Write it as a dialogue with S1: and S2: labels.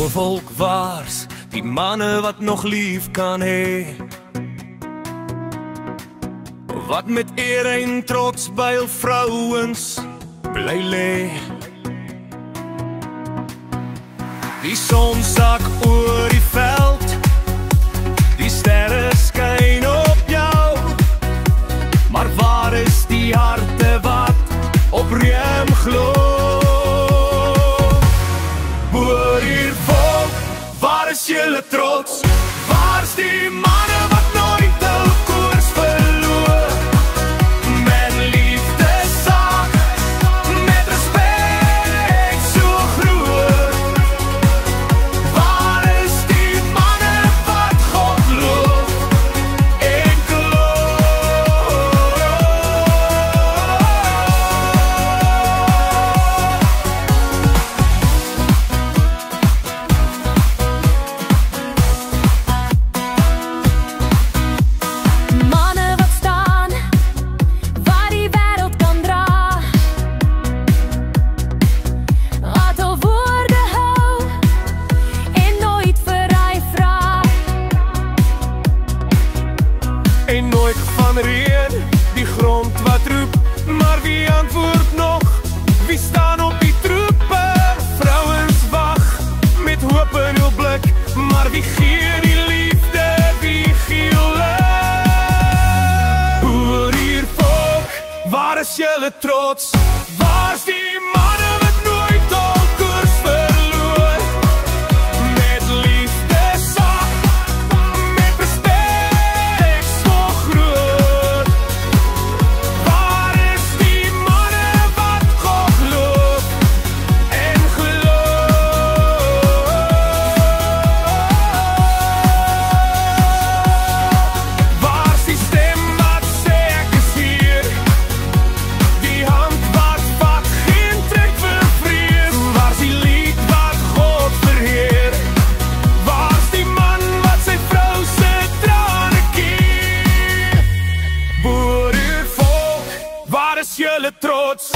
S1: volk waars, die manne wat nog lief kan hê, wat met eer en trots by hul vrouens bly lê. Die son sak oor die veld, die sterre skyn op jou, maar waar is die harte wat op rem glo? Boer hier volk, waar is julle trots? Waar's die manne wat nooit hul koers verloor? Met liefde saak, met respek so groot. Waar is die manne wat God loof en en nooit van reën, die grond wat roep, maar wie antwoord nog? Wie staan op die troepe? Vrouens wag, met hoop in hul blik, maar wie gee die liefde, wie gee hulle? Boer hier volk, waar is julle trots? Waar's die manne wat nooit hul koers verloor? Met liefde saak, met respek so groot. Waar is die manne wat God loof en geloof? Waar's die stem wat sê ek is hier? Die hand wat vat, geen trek vir vrees. Waar's die lied wat God verheer? Waar's die man wat sy vrou se trane keer? Boer hier volk, waar is julle trots?